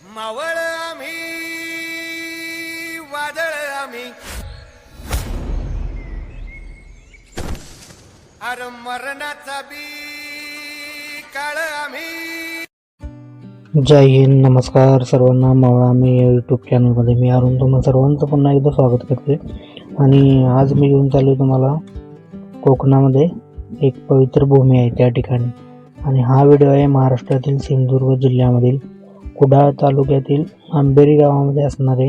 मावळ आम्ही वादळ आम्ही अर मरणाचा बी काळ आम्ही। जय हिंद, नमस्कार सर्वांना। मावळा मी यूट्यूब चॅनलमध्ये मी अरुण तुम्हा सर्वांचं पुन्हा एकदा स्वागत करते। आणि आज मी घेऊन चाललो तुम्हाला कोकणामध्ये एक पवित्र भूमी आहे त्या ठिकाणी। आणि हा व्हिडिओ आहे महाराष्ट्रातील सिंधुदुर्ग जिल्ह्यामधील कुडाळ तालुक्यातील आंबेरी गावामध्ये असणारे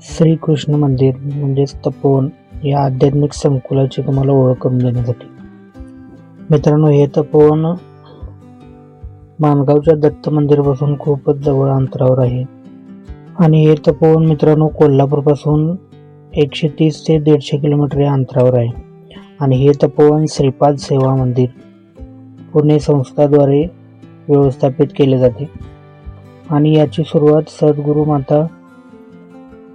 श्रीकृष्ण मंदिर म्हणजेच तपोवन या आध्यात्मिक संकुलाची तुम्हाला ओळख करून देण्यासाठी। मित्रांनो, हे तपोवन माणगावच्या दत्त मंदिरापासून खूपच जवळ अंतरावर आहे। आणि हे तपोवन मित्रांनो कोल्हापूरपासून 130 ते 150 किलोमीटर या अंतरावर आहे। आणि हे तपोवन श्रीपाद सेवा मंदिर पुणे संस्थाद्वारे व्यवस्थापित केले जाते। आणि याची सुरुवात सद्गुरू माता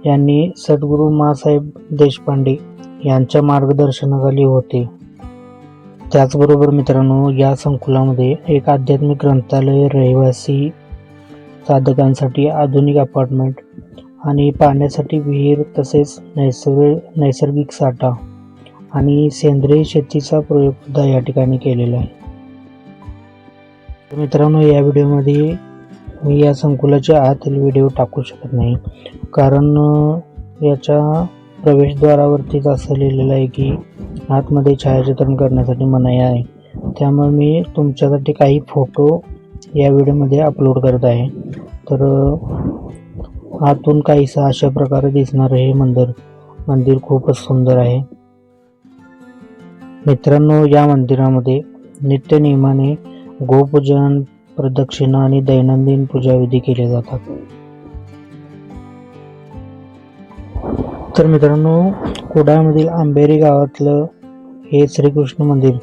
यांनी सद्गुरू मासाहेब देशपांडे यांच्या मार्गदर्शनाखाली होते। त्याचबरोबर मित्रांनो, या संकुलामध्ये एक आध्यात्मिक ग्रंथालय, रहिवासी साधकांसाठी आधुनिक अपार्टमेंट आणि पाण्यासाठी विहीर, तसेच नैसर्गिक साठा आणि सेंद्रिय शेतीचा प्रयोग सुद्धा या ठिकाणी केलेला आहे। मित्रांनो, या व्हिडिओमध्ये मी या संकुलाच्या आतील व्हिडिओ टाकू शकत नाही, कारण याच्या प्रवेशद्वारावरतीच असं लिहिलेलं आहे की आतमध्ये छायाचित्रण करण्यासाठी मनाई आहे। त्यामुळे मी तुमच्यासाठी काही फोटो या व्हिडिओमध्ये अपलोड करत आहे। तर आतून काहीसं अशा प्रकारे दिसणार हे मंदिर खूपच सुंदर आहे। मित्रांनो, या मंदिरामध्ये नित्य नियमाने गोपूजन, प्रदक्षिणा आणि दैनंदिन पूजाविधी केले जातात। तर मित्रांनो, कुडाळमधील आंबेरी गावातलं हे श्रीकृष्ण मंदिर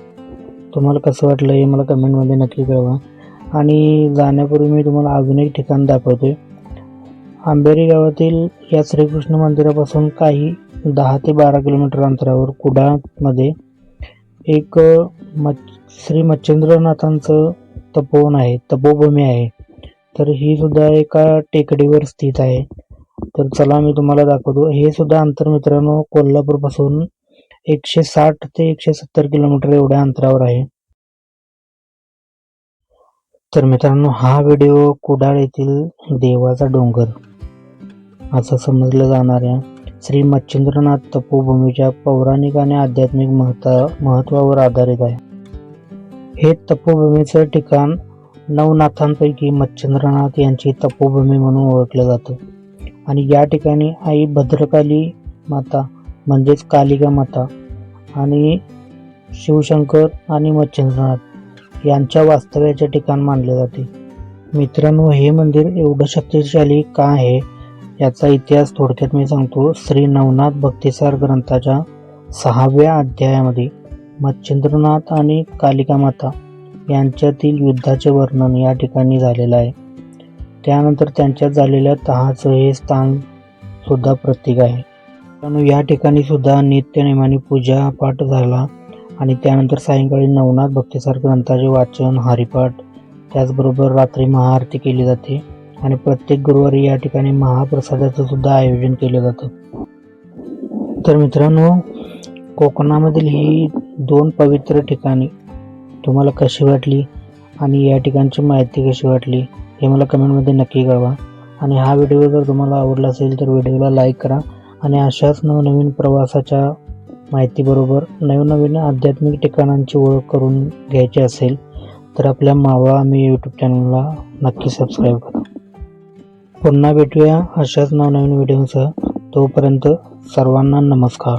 तुम्हाला कसं वाटलं हे मला कमेंटमध्ये नक्की कळवा। आणि जाण्यापूर्वी मी तुम्हाला अजून एक ठिकाण दाखवतोय। आंबेरी गावातील या श्रीकृष्ण मंदिरापासून काही 10 ते 12 किलोमीटर अंतरावर कुडाळमध्ये एक श्री मच्छिंद्रनाथांचं तपोवन आहे, तपोभूमी आहे। तर ही सुद्धा एका टेकडीवर स्थित आहे। तर चला मी तुम्हाला दाखवतो। हे सुद्धा अंतर मित्रांनो कोल्हापूरपासून 160 ते 170 किलोमीटर एवढ्या अंतरावर आहे। तर मित्रांनो, हा व्हिडिओ कुडाळ येथील देवाचा डोंगर असं समजलं जाणाऱ्या श्री मच्छिंद्रनाथ तपोभूमीच्या पौराणिक आणि आध्यात्मिक महत्त्वावर आधारित आहे। हे तपोभूमीचं ठिकाण नवनाथांपैकी मच्छिंद्रनाथ यांची तपोभूमी म्हणून ओळखलं जातं। आणि या ठिकाणी आई भद्रकाली माता म्हणजेच कालिका माता आणि शिवशंकर आणि मच्छिंद्रनाथ यांच्या वास्तव्याचे ठिकाण मानले जाते। मित्रांनो, हे मंदिर एवढं शक्तिशाली का आहे याचा इतिहास थोडक्यात मी सांगतो। श्री नवनाथ भक्तिसार ग्रंथाच्या 6व्या अध्यायामध्ये मच्छिंद्रनाथ आणि कालिका माता यांच्यातील युद्धाचे वर्णन या ठिकाणी झालेलं आहे। त्यानंतर त्यांच्यात झालेल्या तहाचं हे स्थान सुद्धा प्रतीक आहे। त्यामुळे या ठिकाणी सुद्धा नित्यनेमाने पूजा पाठ झाला। आणि त्यानंतर सायंकाळी नवनाथ भक्तिसार ग्रंथाचे वाचन, हरिपाठ, त्याचबरोबर रात्री महाआरती केली जाते। आणि प्रत्येक गुरुवारी या ठिकाणी महाप्रसादाचं सुद्धा आयोजन केलं जातं। तर मित्रांनो, कोकणामधील ही 2 पवित्र ठिकाणी तुम्हाला कशी वाटली आणि या ठिकाणची माहिती कशी वाटली हे मला कमेंटमध्ये नक्की कळवा। आणि हा व्हिडिओ जर तुम्हाला आवडला असेल तर व्हिडिओला लाईक करा। आणि अशाच नवनवीन प्रवासाच्या माहितीबरोबर नवनवीन आध्यात्मिक ठिकाणांची ओळख करून घ्यायची असेल तर आपल्या मावळा मी यूट्यूब चॅनलला नक्की सबस्क्राईब करा। पुन्हा भेटूया अशाच नवनवीन व्हिडिओसह। तोपर्यंत सर्वांना नमस्कार।